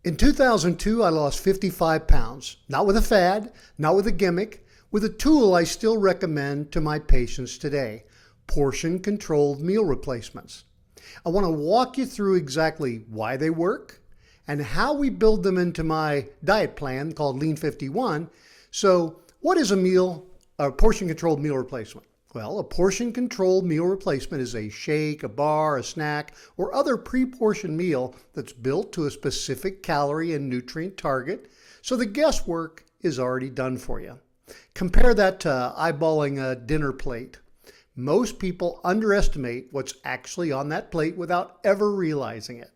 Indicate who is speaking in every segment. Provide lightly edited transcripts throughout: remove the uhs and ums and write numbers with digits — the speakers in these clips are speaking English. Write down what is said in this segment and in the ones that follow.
Speaker 1: In 2002, I lost 55 pounds, not with a fad, not with a gimmick, with a tool I still recommend to my patients today, portion-controlled meal replacements. I want to walk you through exactly why they work and how we build them into my diet plan called Lean 51. So what is a portion-controlled meal replacement? Well, a portion-controlled meal replacement is a shake, a bar, a snack, or other pre-portioned meal that's built to a specific calorie and nutrient target, so the guesswork is already done for you. Compare that to eyeballing a dinner plate. Most people underestimate what's actually on that plate without ever realizing it.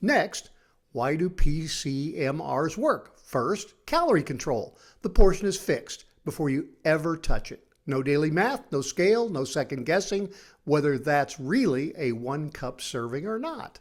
Speaker 1: Next, why do PCMRs work? First, calorie control. The portion is fixed before you ever touch it. No daily math, no scale, no second guessing whether that's really a 1-cup serving or not.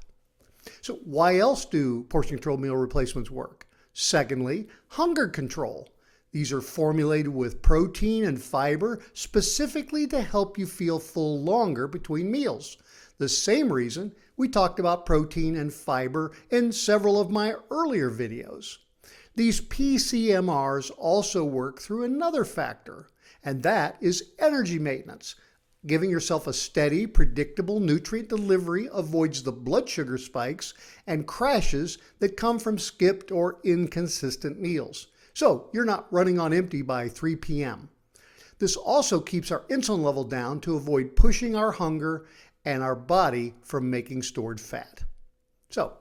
Speaker 1: So why else do portion-controlled meal replacements work? Secondly, hunger control. These are formulated with protein and fiber specifically to help you feel full longer between meals. The same reason we talked about protein and fiber in several of my earlier videos. These PCMRs also work through another factor, and that is energy maintenance. Giving yourself a steady, predictable nutrient delivery avoids the blood sugar spikes and crashes that come from skipped or inconsistent meals. So you're not running on empty by 3 p.m. This also keeps our insulin level down to avoid pushing our hunger and our body from making stored fat. So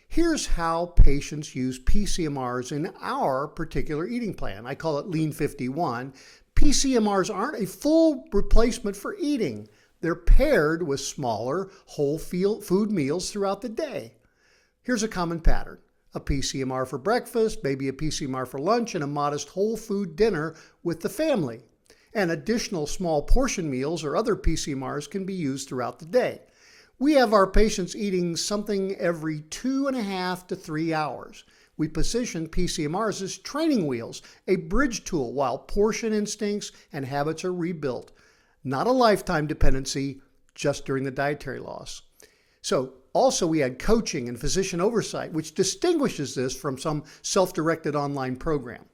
Speaker 1: here's how patients use PCMRs in our particular eating plan. I call it Lean 51. PCMRs aren't a full replacement for eating. They're paired with smaller whole food meals throughout the day. Here's a common pattern. A PCMR for breakfast, maybe a PCMR for lunch, and a modest whole food dinner with the family. And additional small portion meals or other PCMRs can be used throughout the day. We have our patients eating something every 2.5 to 3 hours. We position PCMRs as training wheels, a bridge tool while portion instincts and habits are rebuilt. Not a lifetime dependency, just during the dietary loss. So also we add coaching and physician oversight, which distinguishes this from some self-directed online program.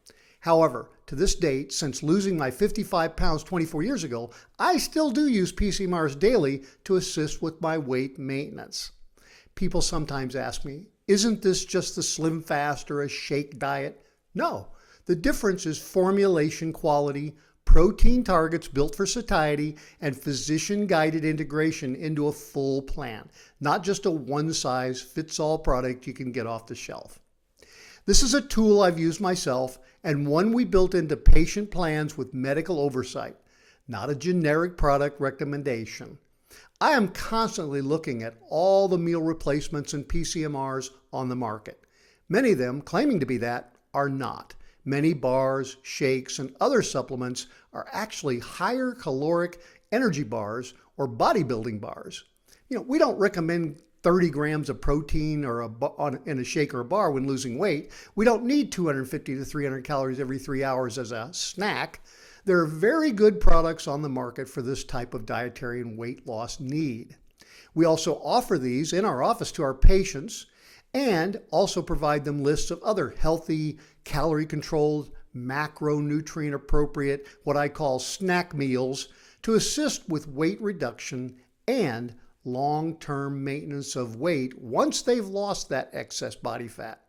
Speaker 1: However, to this date, since losing my 55 pounds 24 years ago, I still do use PCMRs daily to assist with my weight maintenance. People sometimes ask me, isn't this just the slim fast or a shake diet? No, the difference is formulation quality, protein targets built for satiety, and physician-guided integration into a full plan, not just a one-size-fits-all product you can get off the shelf. This is a tool I've used myself and one we built into patient plans with medical oversight, not a generic product recommendation. I am constantly looking at all the meal replacements and PCMRs on the market. Many of them, claiming to be that, are not. Many bars, shakes, and other supplements are actually higher caloric energy bars or bodybuilding bars. We don't recommend 30 grams of protein in a shake or a bar when losing weight. We don't need 250 to 300 calories every 3 hours as a snack. There are very good products on the market for this type of dietary and weight loss need. We also offer these in our office to our patients and also provide them lists of other healthy, calorie-controlled, macronutrient-appropriate, what I call snack meals to assist with weight reduction and long-term maintenance of weight once they've lost that excess body fat.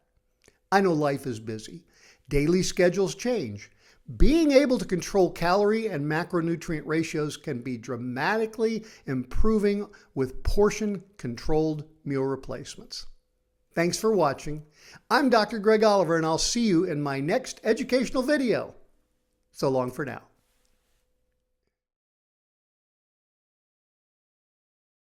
Speaker 1: I know life is busy. Daily schedules change. Being able to control calorie and macronutrient ratios can be dramatically improving with portion-controlled meal replacements. Thanks for watching. I'm Dr. Greg Oliver, and I'll see you in my next educational video. So long for now.